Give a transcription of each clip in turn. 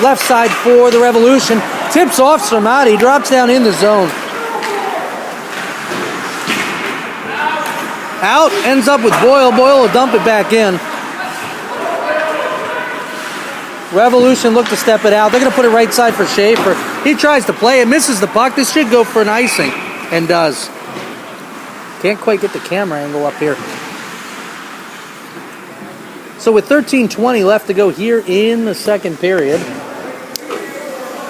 left side for the Revolution. Tips off Sarmati, drops down in the zone. Out, ends up with Boyle. Boyle will dump it back in. Revolution look to step it out. They're going to put it right side for Schaefer. He tries to play it, misses the puck. This should go for an icing, and does. Can't quite get the camera angle up here. So with 13:20 left to go here in the second period,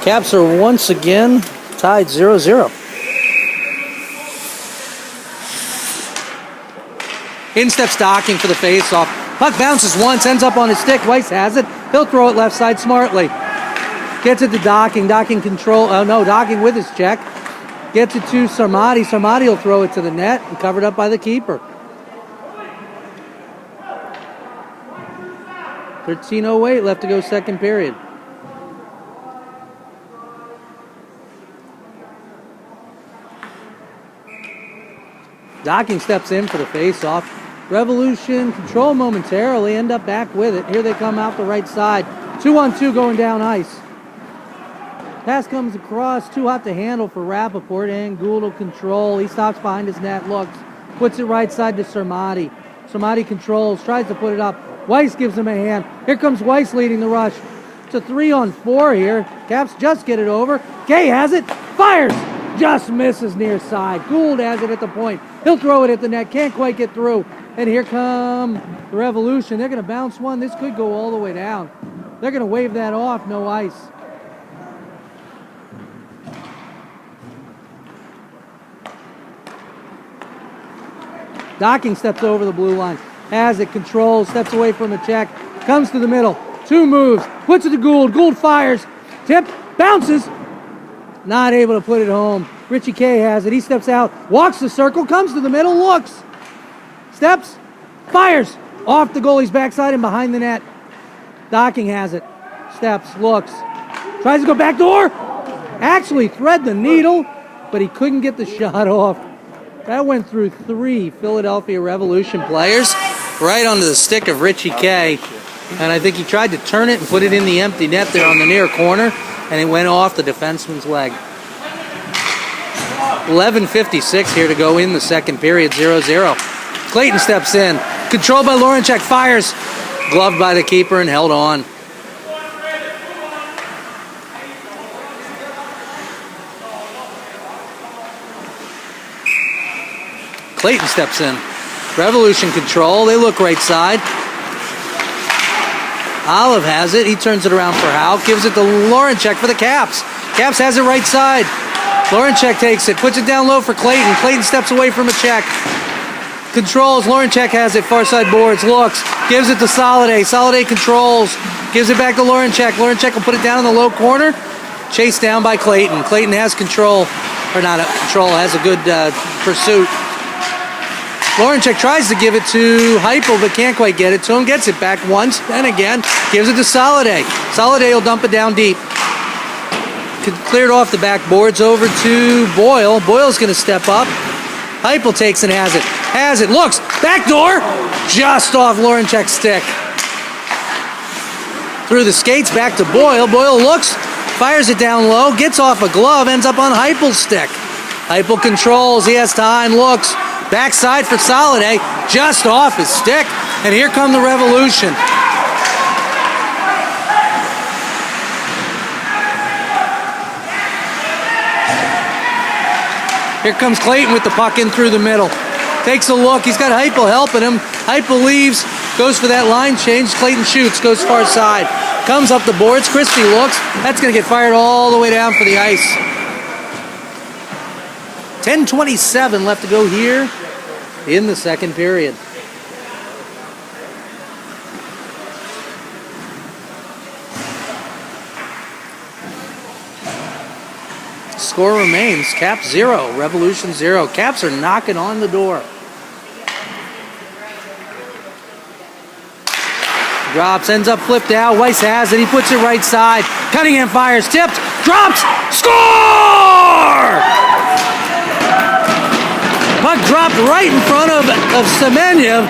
Caps are once again tied 0-0. In steps Docking for the face-off. Puck bounces once, ends up on his stick. Weiss has it. He'll throw it left side smartly. Gets it to Docking. Docking control. Oh no, Docking with his check. Gets it to Sarmati. Sarmati will throw it to the net and covered up by the keeper. 13:08 left to go second period. Docking steps in for the face-off. Revolution control momentarily, end up back with it. Here they come out the right side. 2-on-2 going down ice. Pass comes across, too hot to handle for Rappaport, and Gould will control. He stops behind his net, looks, puts it right side to Sarmati. Sarmati controls, tries to put it up. Weiss gives him a hand. Here comes Weiss leading the rush. It's a 3-on-4 here. Caps just get it over. Gay has it, fires, just misses near side. Gould has it at the point. He'll throw it at the net, can't quite get through. And here come the Revolution. They're going to bounce one. This could go all the way down. They're going to wave that off, no ice. Docking steps over the blue line. Has it, controls, steps away from a check. Comes to the middle. 2 moves. Puts it to Gould. Gould fires. Tip. Bounces. Not able to put it home. Richie K has it. He steps out. Walks the circle. Comes to the middle. Looks. Steps. Fires. Off the goalie's backside and behind the net. Docking has it. Steps. Looks. Tries to go back door. Actually thread the needle, but he couldn't get the shot off. That went through 3 Philadelphia Revolution players, right onto the stick of Richie K. And I think he tried to turn it and put it in the empty net there on the near corner, and it went off the defenseman's leg. 11:56 here to go in the second period, 0-0. Clayton steps in. Controlled by Laurenchek, fires. Gloved by the keeper and held on. Clayton steps in. Revolution control. They look right side. Olive has it. He turns it around for Howe. Gives it to Laurenchek for the Caps. Caps has it right side. Laurenchek takes it. Puts it down low for Clayton. Clayton steps away from a check. Controls. Laurenchek has it. Far side boards. Looks. Gives it to Soliday. Soliday controls. Gives it back to Laurenchek. Laurenchek will put it down in the low corner. Chased down by Clayton. Clayton has control. Or not control. Has a good pursuit. Laurenchek tries to give it to Heupel, but can't quite get it to him. Gets it back once, then again. Gives it to Soliday. Soliday will dump it down deep. Cleared off the backboards over to Boyle. Boyle's going to step up. Heupel takes and has it. Has it. Looks. Backdoor. Just off Laurenchek's stick. Through the skates back to Boyle. Boyle looks. Fires it down low. Gets off a glove. Ends up on Heupel's stick. Heupel controls. He has time. Looks. Backside for Soliday, just off his stick, and here come the Revolution. Here comes Clayton with the puck in through the middle. Takes a look, he's got Heupel helping him. Heupel leaves, goes for that line change. Clayton shoots, goes far side. Comes up the boards, Christie looks. That's going to get fired all the way down for the ice. 10:27 left to go here in the second period. Score remains, Caps 0, Revolution 0. Caps are knocking on the door. Drops, ends up flipped out. Weiss has it, he puts it right side. Cunningham fires, tipped, drops, score! Puck dropped right in front of Semenyev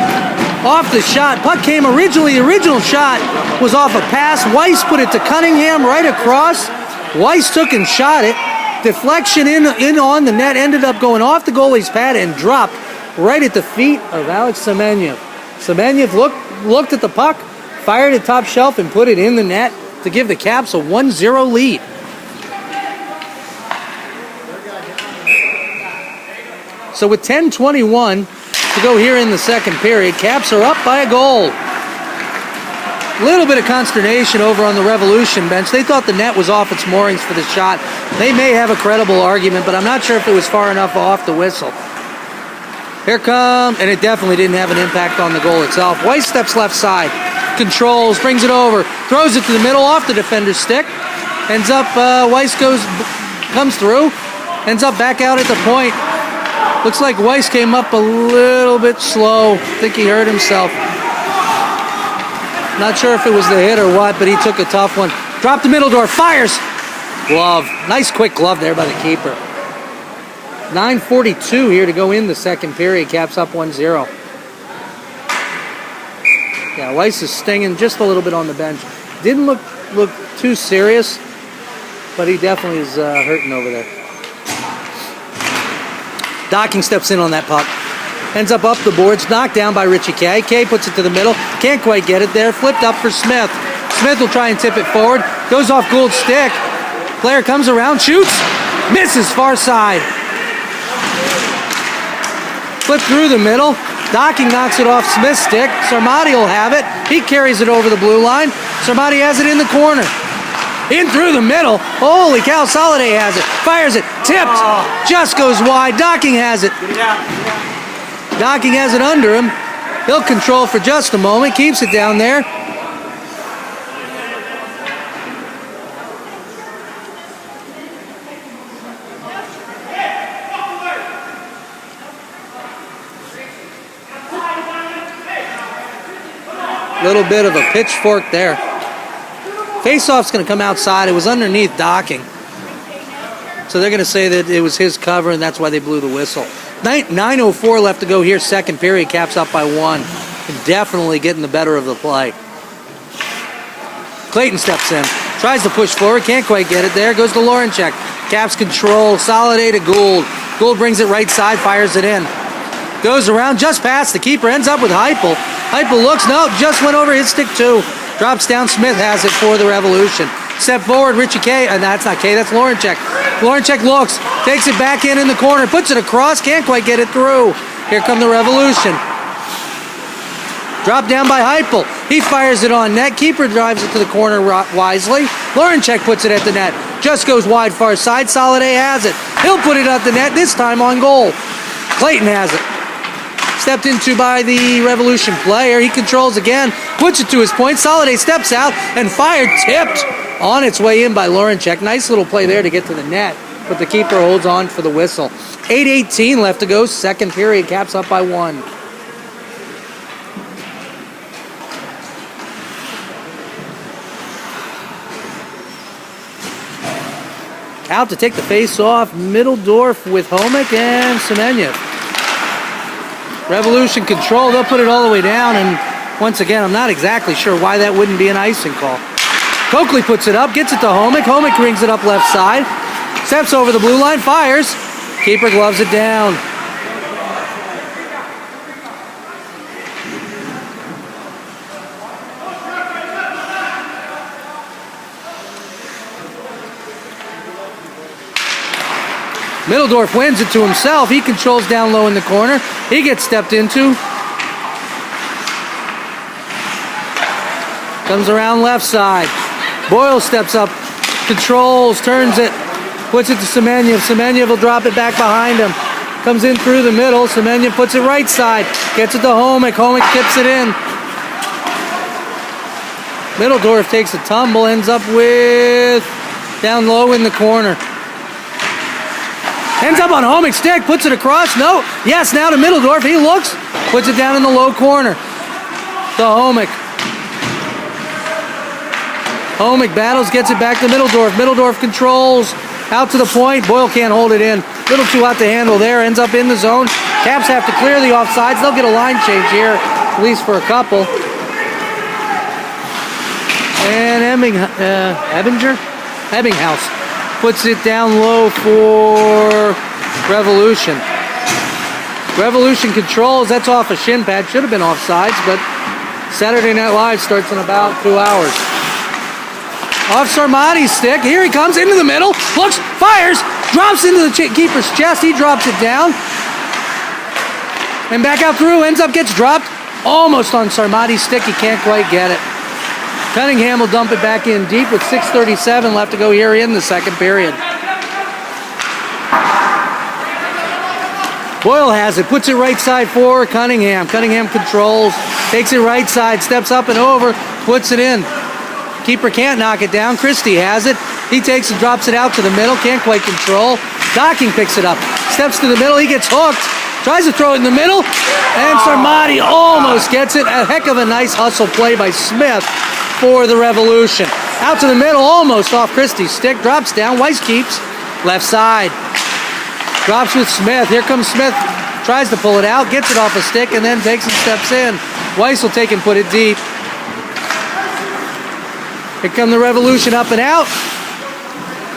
off the shot. Puck came originally, the original shot was off a pass. Weiss put it to Cunningham right across. Weiss took and shot it. Deflection in on the net, ended up going off the goalie's pad and dropped right at the feet of Alex Semenyev. Semenyev looked at the puck, fired it top shelf, and put it in the net to give the Caps a 1-0 lead. So with 10:21 to go here in the second period, Caps are up by a goal. A little bit of consternation over on the Revolution bench. They thought the net was off its moorings for the shot. They may have a credible argument, but I'm not sure if it was far enough off the whistle. Here comes, and it definitely didn't have an impact on the goal itself. Weiss steps left side, controls, brings it over, throws it to the middle off the defender's stick. Ends up, Weiss comes through, ends up back out at the point. Looks like Weiss came up a little bit slow. I think he hurt himself. Not sure if it was the hit or what, but he took a tough one. Dropped the middle door, fires! Glove. Nice quick glove there by the keeper. 9:42 here to go in the second period. Caps up 1-0. Yeah, Weiss is stinging just a little bit on the bench. Didn't look too serious, but he definitely is hurting over there. Docking steps in on that puck. Ends up the boards, knocked down by Richie Kay. Kay puts it to the middle, can't quite get it there. Flipped up for Smith. Smith will try and tip it forward. Goes off Gould's stick. Player comes around, shoots, misses far side. Flip through the middle. Docking knocks it off Smith's stick. Sarmati will have it. He carries it over the blue line. Sarmati has it in the corner. In through the middle. Holy cow, Soliday has it. Fires it. Tipped. Just goes wide. Docking has it. Docking has it under him. He'll control for just a moment. Keeps it down there. Little bit of a pitchfork there. Faceoff's going to come outside. It was underneath Docking. So they're going to say that it was his cover, and that's why they blew the whistle. 9:04 left to go here, second period. Caps up by 1. Definitely getting the better of the play. Clayton steps in. Tries to push forward. Can't quite get it there. Goes to Lorenchek. Caps control. Soliday to Gould. Gould brings it right side. Fires it in. Goes around just past the keeper. Ends up with Heupel. Heupel looks. No, just went over his stick too. Drops down. Smith has it for the Revolution. Step forward. Richie Kay. And that's not Kay. That's Lorenchek. Lorenchek looks. Takes it back in the corner. Puts it across. Can't quite get it through. Here come the Revolution. Dropped down by Heupel. He fires it on net. Keeper drives it to the corner wisely. Lorenchek puts it at the net. Just goes wide far side. Soliday has it. He'll put it at the net. This time on goal. Clayton has it. Stepped into by the Revolution player. He controls again. Puts it to his point. Soliday steps out and fired. Tipped on its way in by Lorenchek. Nice little play there to get to the net. But the keeper holds on for the whistle. 8:18 left to go. Second period. Caps up by 1. Out to take the face off. Middledorf with Homick and Semenyev. Revolution control. They'll put it all the way down. And once again, I'm not exactly sure why that wouldn't be an icing call. Coakley puts it up. Gets it to Homick. Homick brings it up left side. Steps over the blue line. Fires. Keeper gloves it down. Middledorf wins it to himself. He controls down low in the corner. He gets stepped into. Comes around left side. Boyle steps up, controls, turns it, puts it to Semenyev. Semenyev will drop it back behind him. Comes in through the middle. Semenyev puts it right side. Gets it to Homick. Homick tips it in. Middledorf takes a tumble. Ends up with down low in the corner. Ends up on Homick's stick, puts it across. No. Yes, now to Middledorf. He looks, puts it down in the low corner. To Homick. Homick battles, gets it back to Middledorf. Middledorf controls. Out to the point. Boyle can't hold it in. Little too hot to handle there. Ends up in the zone. Caps have to clear the offsides. They'll get a line change here at least for a couple. And Ebbinghaus puts it down low for Revolution. Revolution controls. That's off a shin pad. Should have been offsides, but Saturday Night Live starts in about 2 hours. Off Sarmati's stick. Here he comes into the middle. Looks, fires, drops into the keeper's chest. He drops it down. And back out through. Ends up gets dropped. Almost on Sarmati's stick. He can't quite get it. Cunningham will dump it back in deep with 6:37 left to go here in the second period. Boyle has it, puts it right side for Cunningham. Cunningham controls, takes it right side, steps up and over, puts it in. Keeper can't knock it down. Christie has it. He takes and drops it out to the middle, can't quite control. Docking picks it up, steps to the middle, he gets hooked, tries to throw it in the middle, and Sarmati almost gets it. A heck of a nice hustle play by Smith for the Revolution. Out to the middle, almost off Christie's stick, drops down, Weiss keeps, left side. Drops with Smith, here comes Smith, tries to pull it out, gets it off a stick, and then takes and steps in. Weiss will take and put it deep. Here come the Revolution up and out.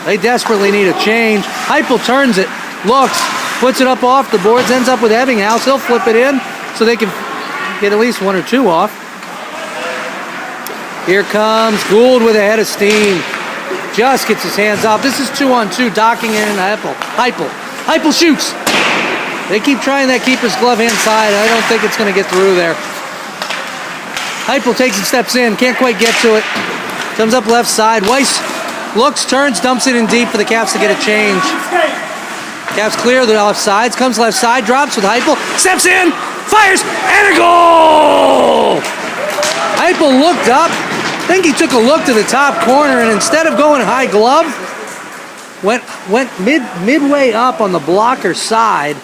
They desperately need a change. Heupel turns it, looks, puts it up off the boards, ends up with Ebbinghaus. He'll flip it in so they can get at least 1 or 2 off. Here comes Gould with a head of steam. Just gets his hands off. This is 2-on-2, Docking and Heupel. Heupel shoots. They keep trying that keeper's glove hand side. I don't think it's going to get through there. Heupel takes and steps in. Can't quite get to it. Comes up left side. Weiss looks, turns, dumps it in deep for the Caps to get a change. Caps clear the offsides. Comes left side. Drops with Heupel. Steps in. Fires. And a goal! Heupel looked up. I think he took a look to the top corner, and instead of going high glove, went midway up on the blocker side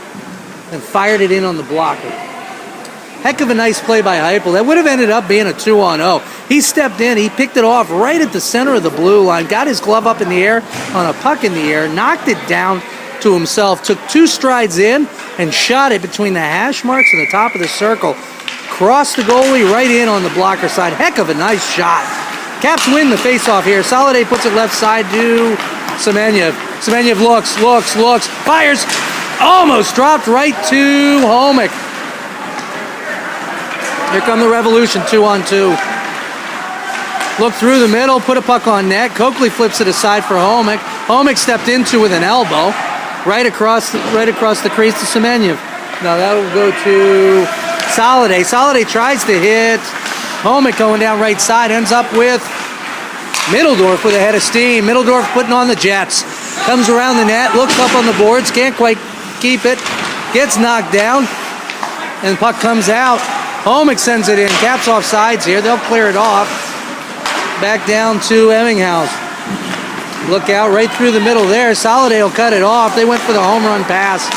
and fired it in on the blocker. Heck of a nice play by Heupel. That would have ended up being a 2-on-0. He stepped in, he picked it off right at the center of the blue line, got his glove up in the air on a puck in the air, knocked it down to himself, took 2 strides in and shot it between the hash marks and the top of the circle. Crossed the goalie right in on the blocker side. Heck of a nice shot. Caps win the faceoff here. Soliday puts it left side to Semenyev. Semenyev looks, fires, almost dropped right to Homick. Here come the Revolution, 2-on-2. Look through the middle, put a puck on net. Coakley flips it aside for Homick. Homick stepped into with an elbow, right across the crease to Semenyev. Now that will go to Soliday. Soliday tries to hit Homick going down right side, ends up with Middledorf with a head of steam. Middledorf putting on the Jets. Comes around the net, looks up on the boards, can't quite keep it. Gets knocked down, and the puck comes out. Homick sends it in. Caps off sides here. They'll clear it off. Back down to Ebbinghaus. Look out right through the middle there. Soliday will cut it off. They went for the home run pass.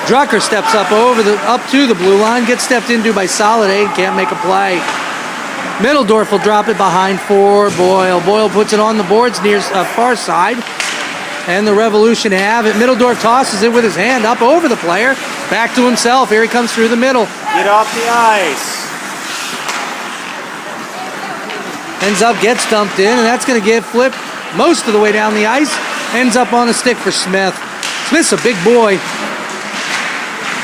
Drucker steps up to the blue line, gets stepped into by Soliday, can't make a play. Middledorf will drop it behind for Boyle. Boyle puts it on the boards near far side, and the Revolution have it. Middledorf tosses it with his hand up over the player, back to himself. Here he comes through the middle. Get off the ice. Ends up, gets dumped in, and that's going to get flipped most of the way down the ice. Ends up on a stick for Smith. Smith's a big boy.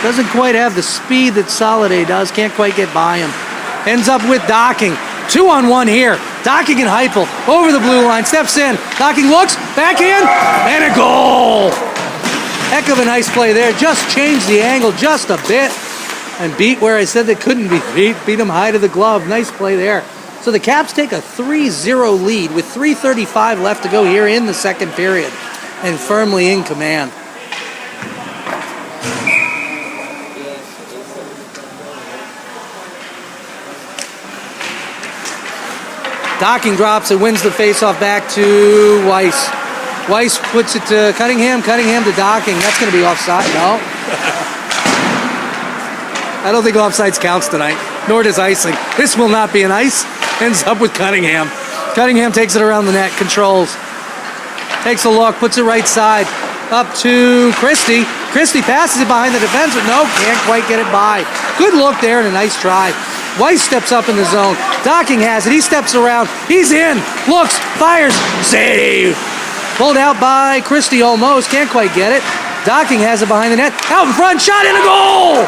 Doesn't quite have the speed that Soliday does. Can't quite get by him. Ends up with Docking. 2-on-1 here. Docking and Heupel over the blue line. Steps in. Docking looks. Backhand. And a goal. Heck of a nice play there. Just changed the angle just a bit. And beat where I said they couldn't be beat. Beat him high to the glove. Nice play there. So the Caps take a 3-0 lead with 3:35 left to go here in the second period. And firmly in command. Docking drops it, wins the faceoff back to Weiss. Weiss puts it to Cunningham. Cunningham to Docking. That's going to be offside. No. I don't think offsides counts tonight, nor does icing. This will not be an ice. Ends up with Cunningham. Cunningham takes it around the net, controls. Takes a look, puts it right side. Up to Christie. Christie passes it behind the defense, but no, can't quite get it by. Good look there and a nice try. Weiss steps up in the zone. Docking has it. He steps around. He's in. Looks. Fires. Save. Pulled out by Christie almost. Can't quite get it. Docking has it behind the net. Out in front. Shot in a goal.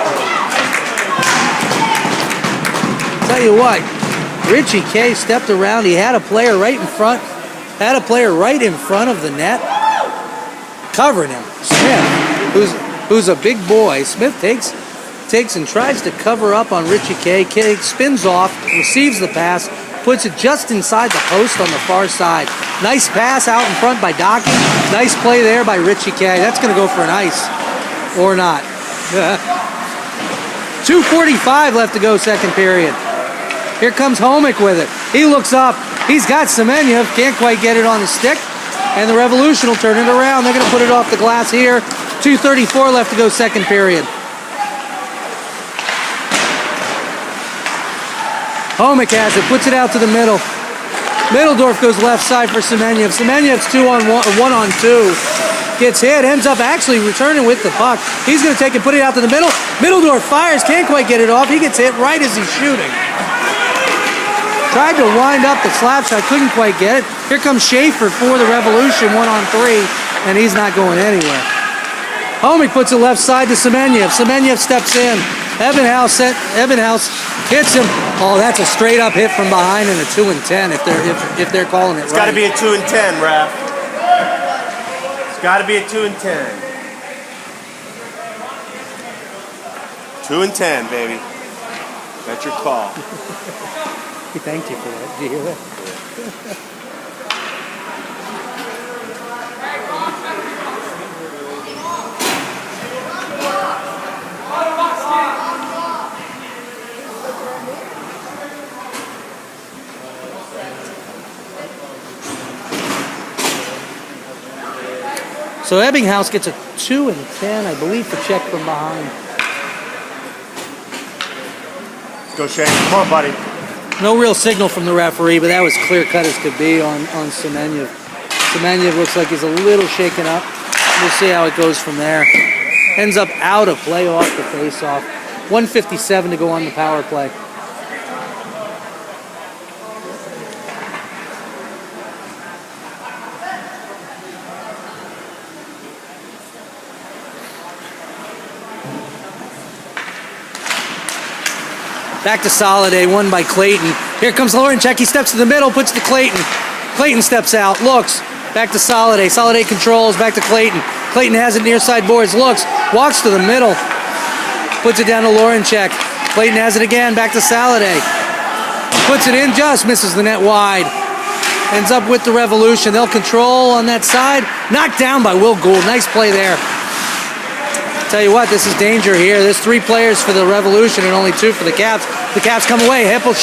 Tell you what. Richie K stepped around. He had a player right in front. Had a player right in front of the net. Covering him. Smith, who's a big boy. Smith takes and tries to cover up on Richie K. K spins off, receives the pass, puts it just inside the post on the far side. Nice pass out in front by Docking. Nice play there by Richie K. That's going to go for an ice. Or not. 2:45 left to go, second period. Here comes Homick with it. He looks up. He's got Semenyev. Can't quite get it on the stick. And the Revolution will turn it around. They're going to put it off the glass here. 2:34 left to go, second period. Homick has it, puts it out to the middle. Middledorf goes left side for Semenyev. Semenyev's 1-on-2. Gets hit, ends up actually returning with the puck. He's going to take and put it out to the middle. Middledorf fires, can't quite get it off. He gets hit right as he's shooting. Tried to wind up the slap shot, couldn't quite get it. Here comes Schaefer for the Revolution, 1-on-3, and he's not going anywhere. Homick puts it left side to Semenyev. Semenyev steps in. Ebenhaus hits him. Oh, that's a straight up hit from behind and a 2-10 if they're calling it right. It's got to be a 2-10, Raf. It's got to be a 2-10. 2-10, baby. That's your call. He thanked you for that. Did you hear that? So Ebbinghaus gets a 2-10, I believe, for check from behind. Let's go, Shane. Come on, buddy. No real signal from the referee, but that was clear cut as could be on Semenyev. Semenyev looks like he's a little shaken up. We'll see how it goes from there. Ends up out of play off the face-off. 1:57 to go on the power play. Back to Soliday, won by Clayton. Here comes Lorenchek. He steps to the middle, puts to Clayton. Clayton steps out, looks. Back to Soliday. Soliday controls, back to Clayton. Clayton has it near side boards, looks, walks to the middle, puts it down to Lorenchek. Clayton has it again, back to Soliday. Puts it in, just misses the net wide. Ends up with the Revolution. They'll control on that side. Knocked down by Will Gould. Nice play there. Tell you what, this is danger here. There's 3 players for the Revolution and only 2 for the Caps. The Caps come away. Heppel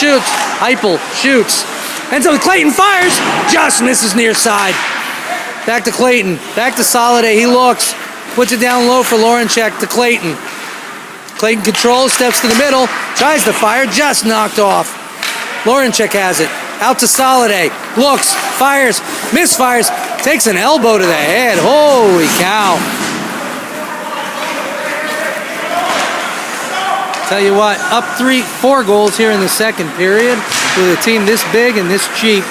shoots. And so Clayton fires. Just misses near side. Back to Clayton. Back to Soliday. He looks. Puts it down low for Lorenchek to Clayton. Clayton controls, steps to the middle. Tries to fire. Just knocked off. Lorenchek has it. Out to Soliday. Looks. Fires. Misfires. Takes an elbow to the head. Holy cow. Tell you what, up 4 goals here in the second period with a team this big and this cheap.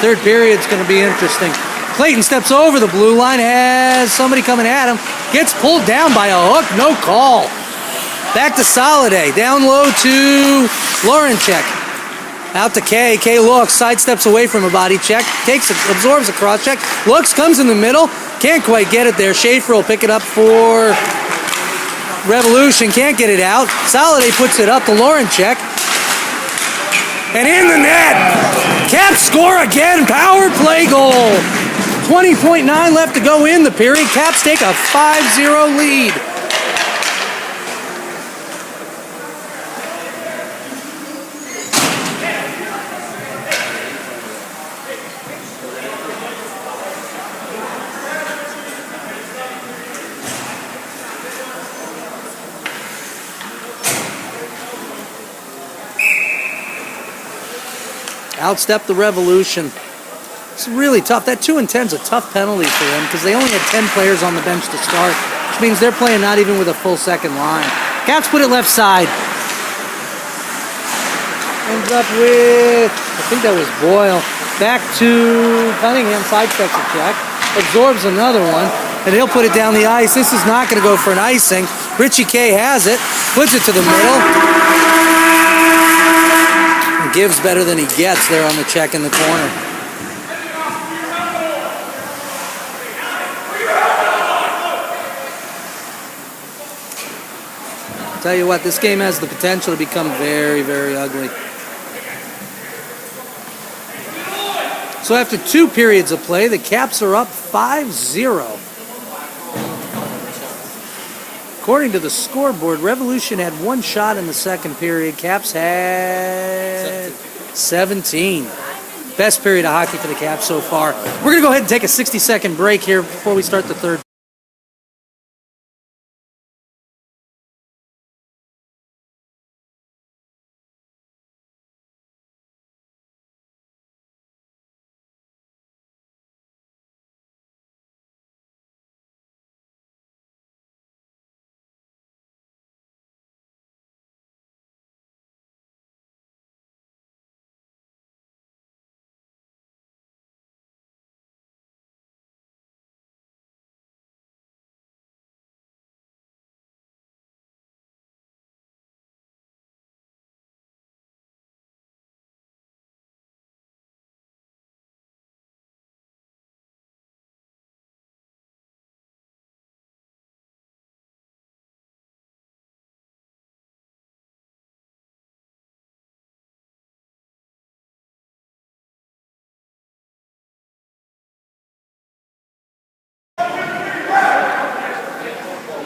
Third period's going to be interesting. Clayton steps over the blue line, has somebody coming at him, gets pulled down by a hook, no call. Back to Soliday, down low to Lorenchek. Out to K. K looks, sidesteps away from a body check, absorbs a cross check, looks, comes in the middle, can't quite get it there. Schaefer will pick it up for Revolution, can't get it out. Soliday puts it up to Lorenchek. And in the net. Caps score again. Power play goal. 20.9 left to go in the period. Caps take a 5-0 lead. Outstep the Revolution. It's really tough. That 2-10's a tough penalty for them because they only had 10 players on the bench to start, which means they're playing not even with a full second line. Caps put it left side. Ends up with, I think that was Boyle. Back to Cunningham, sidesteps a check, absorbs another one, and he'll put it down the ice. This is not going to go for an icing. Richie K has it, puts it to the middle. And gives better than he gets there on the check in the corner. I'll tell you what, this game has the potential to become very, very ugly. So after 2 periods of play, the Caps are up 5-0. According to the scoreboard, Revolution had 1 shot in the second period. Caps had 17. Best period of hockey for the Caps so far. We're going to go ahead and take a 60-second break here before we start the third.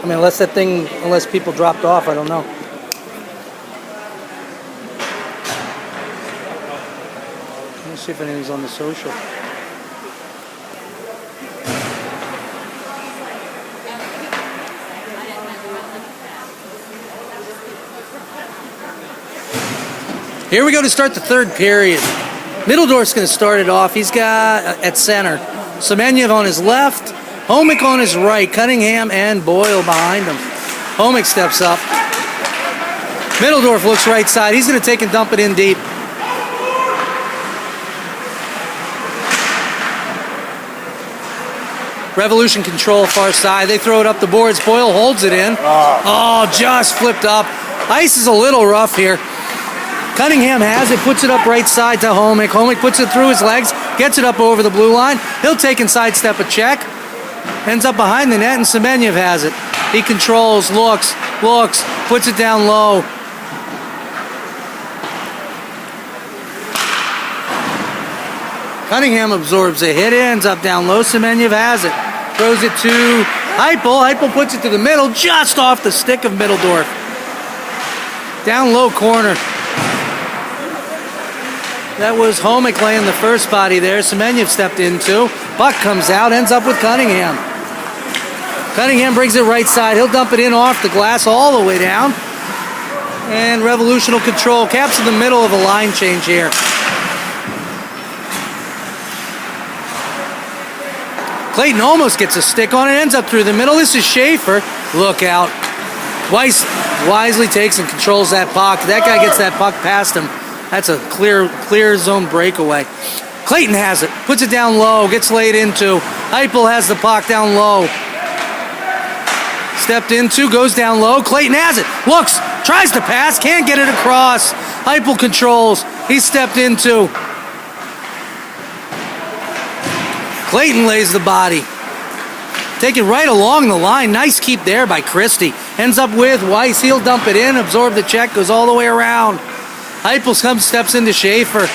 I mean, unless people dropped off, I don't know. Let me see if anything's on the social. Here we go to start the third period. Middledorf's going to start it off. He's got at center Semenyev on his left, Homick on his right, Cunningham and Boyle behind him. Homick steps up. Middledorf looks right side. He's going to take and dump it in deep. Revolution control far side. They throw it up the boards. Boyle holds it in. Oh, just flipped up. Ice is a little rough here. Cunningham has it, puts it up right side to Homick. Homick puts it through his legs, gets it up over the blue line. He'll take and sidestep a check. Ends up behind the net, and Semenyev has it. He controls, looks, puts it down low. Cunningham absorbs a hit, ends up down low. Semenyev has it. Throws it to Heupel. Heupel puts it to the middle, just off the stick of Middledorf. Down low corner. That was Homick laying the first body there. Semenyev stepped into. Puck comes out, ends up with Cunningham. Cunningham brings it right side. He'll dump it in off the glass all the way down. And Revolution will control. Caps in the middle of a line change here. Clayton almost gets a stick on it. Ends up through the middle. This is Schaefer. Look out. Weiss wisely takes and controls that puck. That guy gets that puck past him. That's a clear zone breakaway. Clayton has it. Puts it down low. Gets laid into. Heupel has the puck down low. Stepped into. Goes down low. Clayton has it. Looks. Tries to pass. Can't get it across. Heupel controls. He stepped into. Clayton lays the body. Take it right along the line. Nice keep there by Christie. Ends up with Weiss. He'll dump it in. Absorb the check. Goes all the way around. Heupel steps into Schaefer.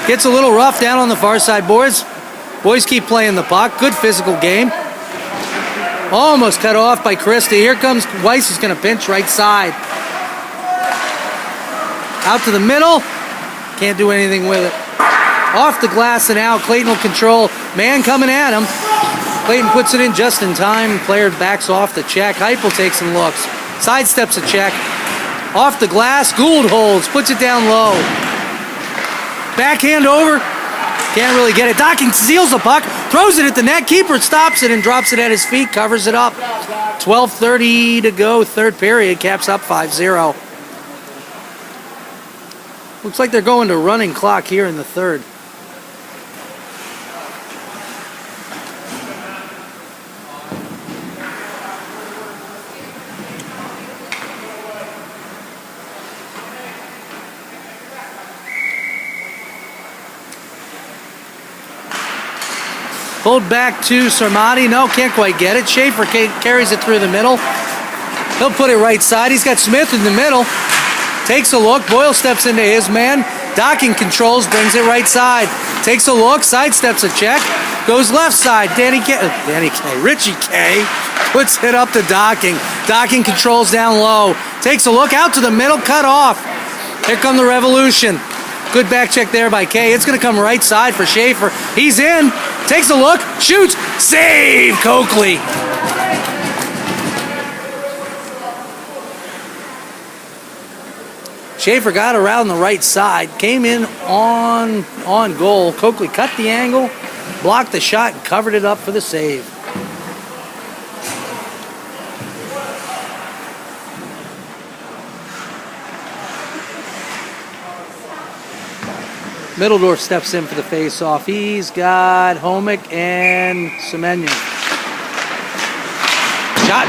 Gets a little rough down on the far side boards. Boys keep playing the puck. Good physical game. Almost cut off by Christie. Here comes Weiss, is going to pinch right side. Out to the middle. Can't do anything with it. Off the glass and out. Clayton will control. Man coming at him. Clayton puts it in just in time. Player backs off the check. Heupel takes and looks. Sidesteps a check. Off the glass. Gould holds. Puts it down low. Backhand over. Can't really get it. Docking steals the puck. Throws it at the net. Keeper stops it and drops it at his feet. Covers it up. 12:30 to go. Third period. Caps up 5-0. Looks like they're going to running clock here in the third. Pulled back to Sarmati. No, can't quite get it. Schaefer carries it through the middle. He'll put it right side. He's got Smith in the middle. Takes a look. Boyle steps into his man. Docking controls, brings it right side. Takes a look, sidesteps a check. Goes left side. Richie K puts it up to Docking. Docking controls down low. Takes a look out to the middle, cut off. Here come the Revolution. Good back check there by K. It's going to come right side for Schaefer. He's in. Takes a look. Shoots. Save, Coakley. Schaefer got around the right side. Came in on goal. Coakley cut the angle, blocked the shot, and covered it up for the save. Middledorf steps in for the face-off. He's got Homick and Semenya. Shot.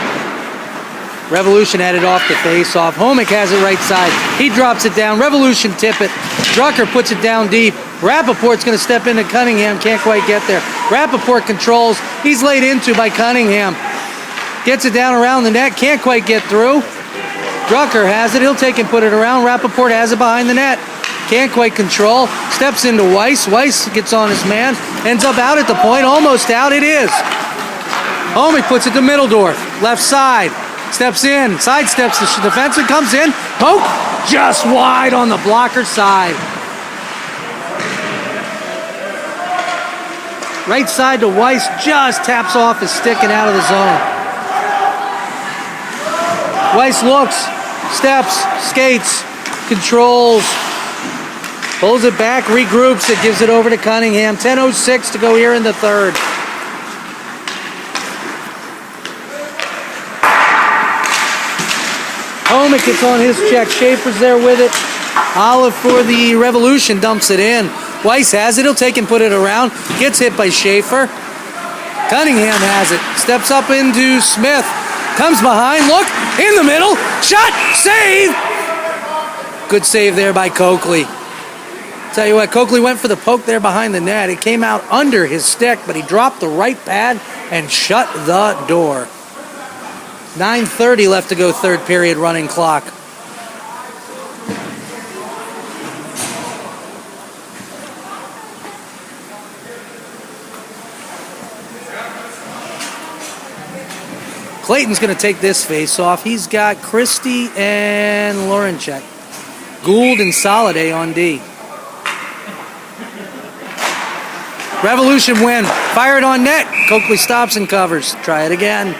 Revolution had it off the face-off. Homick has it right side. He drops it down. Revolution tip it. Drucker puts it down deep. Rappaport's going to step into Cunningham. Can't quite get there. Rappaport controls. He's laid into by Cunningham. Gets it down around the net. Can't quite get through. Drucker has it. He'll take and put it around. Rappaport has it behind the net. Can't quite control. Steps into Weiss. Weiss gets on his man. Ends up out at the point. Almost out. It is. Homick puts it to Middledorf. Left side. Steps in. Sidesteps the defenseman. Comes in. Poke. Just wide on the blocker side. Right side to Weiss. Just taps off his stick and out of the zone. Weiss looks. Steps. Skates. Controls. Pulls it back, regroups it, gives it over to Cunningham. 10:06 to go here in the third. Homick gets on his check. Schaefer's there with it. Olive for the Revolution dumps it in. Weiss has it. He'll take and put it around. Gets hit by Schaefer. Cunningham has it. Steps up into Smith. Comes behind. Look. In the middle. Shot. Save. Good save there by Coakley. Tell you what, Coakley went for the poke there behind the net. It came out under his stick, but he dropped the right pad and shut the door. 9:30 left to go, third period running clock. Clayton's going to take this face off. He's got Christie and Laurenchek. Gould and Soliday on D. Revolution win. Fired on net. Coakley stops and covers. Try it again.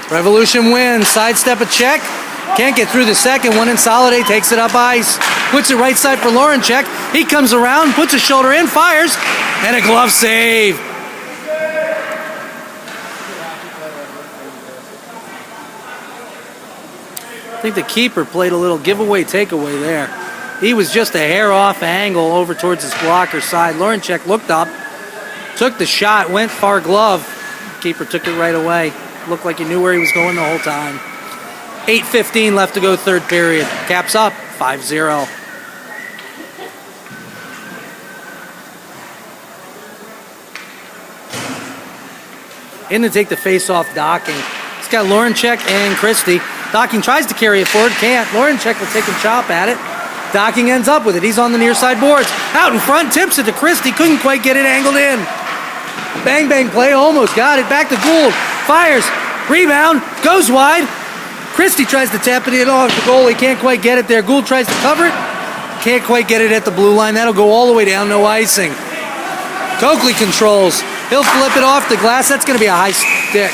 Revolution wins. Sidestep a check. Can't get through the second one, and Soliday takes it up ice. Puts it right side for Laurenchek. He comes around, puts his shoulder in, fires, and a glove save. I think the keeper played a little giveaway takeaway there. He was just a hair off angle over towards his blocker side. Laurenchek looked up, took the shot, went far glove. Keeper took it right away. Looked like he knew where he was going the whole time. 8:15 left to go, third period. Caps up, 5-0. In to take the face-off, Docking. He's got Laurenchek and Christie. Docking tries to carry it forward, can't. Laurenchek will take a chop at it. Docking ends up with it. He's on the near side boards. Out in front, tips it to Christie. Couldn't quite get it angled in. Bang, bang play, almost got it. Back to Gould. Fires. Rebound. Goes wide. Christie tries to tap it in off the goalie. Can't quite get it there. Gould tries to cover it. Can't quite get it at the blue line. That'll go all the way down. No icing. Coakley controls. He'll flip it off the glass. That's going to be a high stick.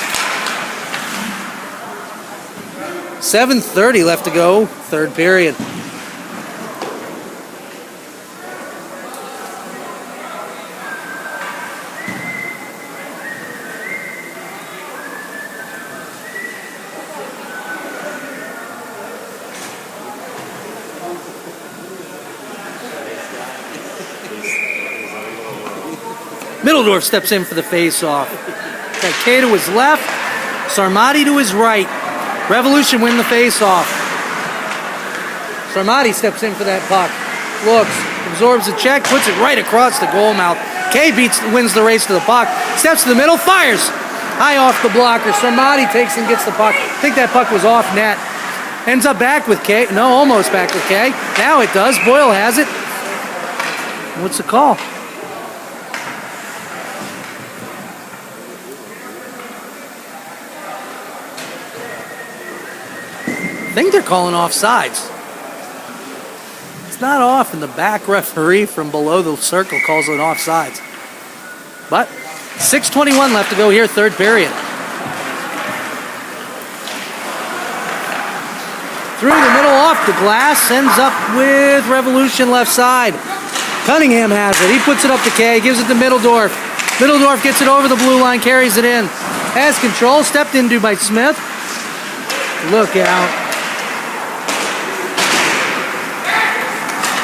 7:30 left to go, third period. Middledorf steps in for the face-off. Got K to his left, Sarmati to his right. Revolution win the face-off. Sarmati steps in for that puck. Looks, absorbs the check, puts it right across the goal mouth. K wins the race to the puck. Steps to the middle, fires. High off the blocker. Sarmati takes and gets the puck. I think that puck was off net. Ends up back with K. No, almost back with K. Now it does. Boyle has it. What's the call? I think they're calling offsides. It's not off, and the back referee from below the circle calls it offsides. But 6:21 left to go here, third period. Through the middle, off the glass, ends up with Revolution left side. Cunningham has it. He puts it up to K, gives it to Middledorf. Middledorf gets it over the blue line, carries it in. Has control, stepped into by Smith. Look out.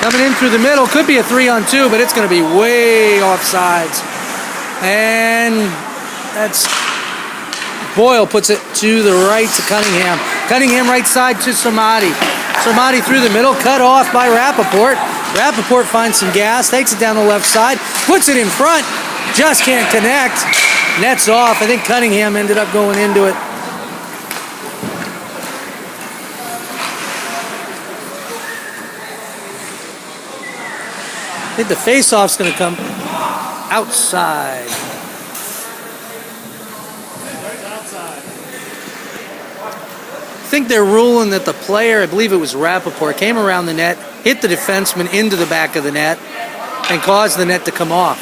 Coming in through the middle, could be a 3-on-2, but it's going to be way offsides. And that's Boyle puts it to the right to Cunningham. Cunningham right side to Sarmati. Sarmati through the middle, cut off by Rappaport. Rappaport finds some gas, takes it down the left side, puts it in front, just can't connect. Nets off. I think Cunningham ended up going into it. I think the face-off's going to come outside. I think they're ruling that the player, I believe it was Rappaport, came around the net, hit the defenseman into the back of the net, and caused the net to come off.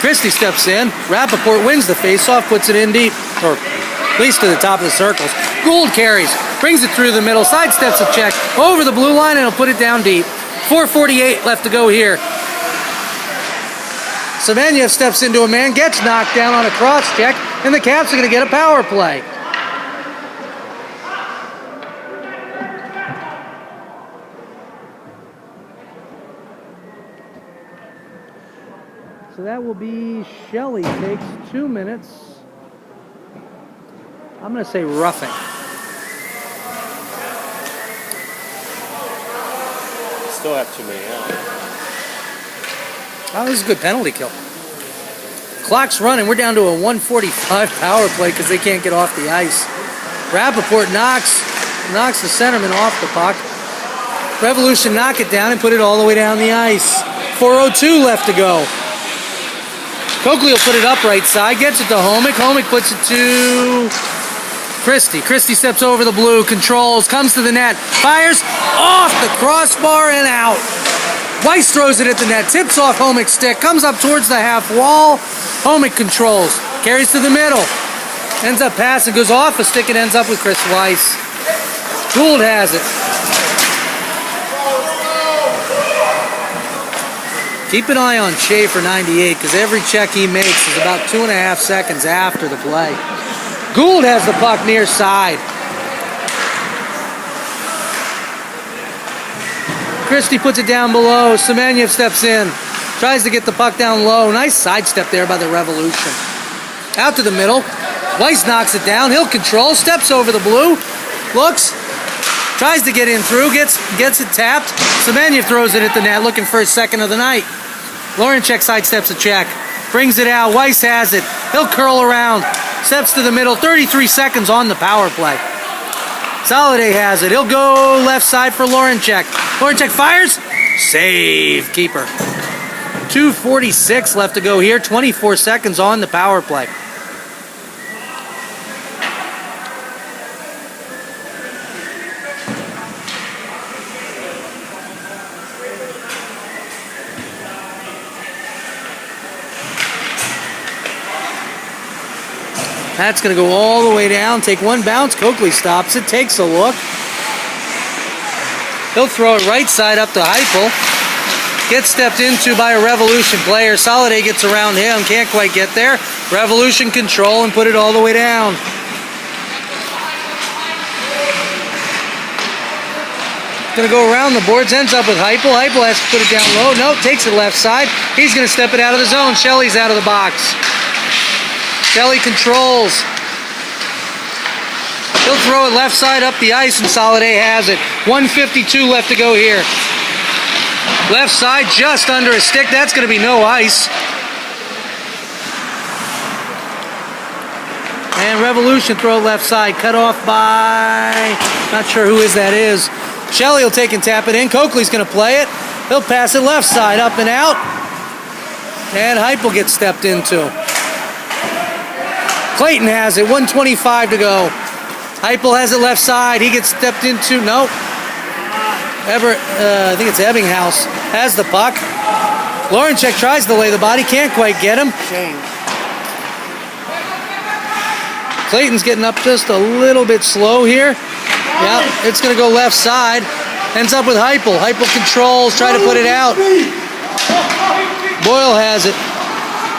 Christie steps in. Rappaport wins the face-off, puts it in deep, or at least to the top of the circles. Gould carries, brings it through the middle, sidesteps a check, over the blue line, and he'll put it down deep. 4:48 left to go here. Semenyev steps into a man, gets knocked down on a cross check, and the Caps are going to get a power play. So that will be Shelley takes 2 minutes. I'm going to say roughing. Still have too many out. Oh, this is a good penalty kill. Clock's running. We're down to a 1:45 power play because they can't get off the ice. Rappaport knocks the centerman off the puck. Revolution knock it down and put it all the way down the ice. 4:02 left to go. Coakley will put it up right side, gets it to Homick. Homick puts it to Christie. Christie steps over the blue, controls, comes to the net, fires off the crossbar and out. Weiss throws it at the net, tips off Homick's stick, comes up towards the half wall. Homick controls, carries to the middle, ends up passing, goes off a stick and ends up with Chris Weiss. Gould has it. Keep an eye on Schaefer 98 because every check he makes is about 2.5 seconds after the play. Gould has the puck near side. Christie puts it down below. Semenyev steps in. Tries to get the puck down low. Nice sidestep there by the Revolution. Out to the middle. Weiss knocks it down. He'll control. Steps over the blue. Looks. Tries to get in through. Gets it tapped. Semenyev throws it at the net looking for his second of the night. Lorenchek sidesteps a check. Brings it out. Weiss has it. He'll curl around. Steps to the middle. 33 seconds on the power play. Soliday has it. He'll go left side for Lorenchek. Lorenchek fires. Save. Keeper. 2:46 left to go here. 24 seconds on the power play. That's going to go all the way down, take one bounce. Coakley stops it, takes a look. He'll throw it right side up to Heupel. Gets stepped into by a Revolution player. Solid A gets around him. Can't quite get there. Revolution control and put it all the way down. Going to go around the boards. Ends up with Heupel. Heupel has to put it down low. No, takes it left side. He's going to step it out of the zone. Shelley's out of the box. Shelley controls. He'll throw it left side up the ice, and Solid A has it. 1:52 left to go here. Left side just under a stick. That's going to be no ice. And Revolution throw left side. Cut off by... not sure who that is. Shelley will take and tap it in. Coakley's going to play it. He'll pass it left side, up and out. And Heupel gets stepped into. Clayton has it, 1:25 to go. Heupel has it left side. He gets stepped into. Nope. I think it's Ebbinghaus has the puck. Lorenchek tries to lay the body, can't quite get him. Shane. Clayton's getting up just a little bit slow here. Yeah, it's going to go left side. Ends up with Heupel. Heupel controls, try to put it out. Boyle has it.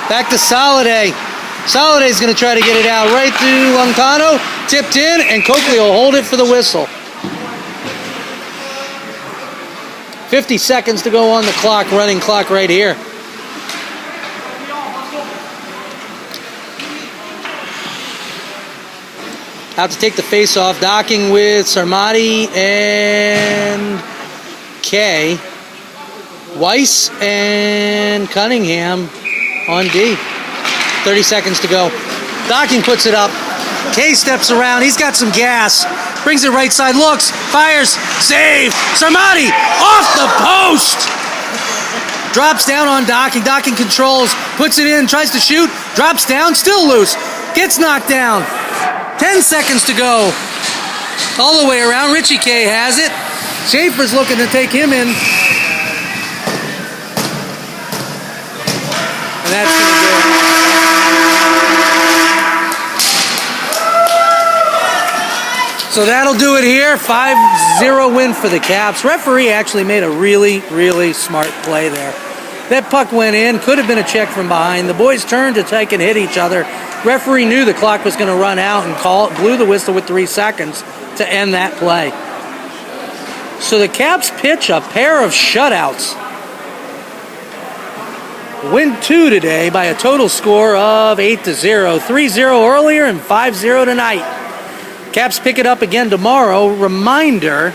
Back to Solid A. Solid A's going to try to get it out right to Loncano. Tipped in, and Coakley will hold it for the whistle. 50 seconds to go on the clock, running clock right here. Out to take the face off, docking with Sarmati and Kay. Weiss and Cunningham on D. 30 seconds to go. Docking puts it up. Kay steps around. He's got some gas. Brings it right side. Looks. Fires. Save. Sarmati off the post. Drops down on Docking. Docking controls. Puts it in. Tries to shoot. Drops down. Still loose. Gets knocked down. 10 seconds to go. All the way around. Richie K has it. Schaefer's looking to take him in. And that's going to do it. So that'll do it here. 5-0 win for the Caps. Referee actually made a really, really smart play there. That puck went in. Could have been a check from behind. The boys turned to take and hit each other. Referee knew the clock was going to run out and blew the whistle with 3 seconds to end that play. So the Caps pitch a pair of shutouts. Win 2 today by a total score of 8-0. 3-0 earlier and 5-0 tonight. Caps pick it up again tomorrow. Reminder,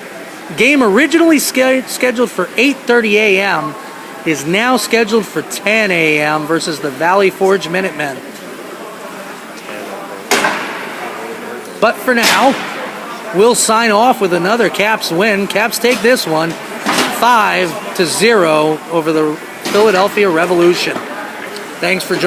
game originally scheduled for 8:30 a.m. is now scheduled for 10 a.m. versus the Valley Forge Minutemen. But for now, we'll sign off with another Caps win. Caps take this one 5-0 over the Philadelphia Revolution. Thanks for joining.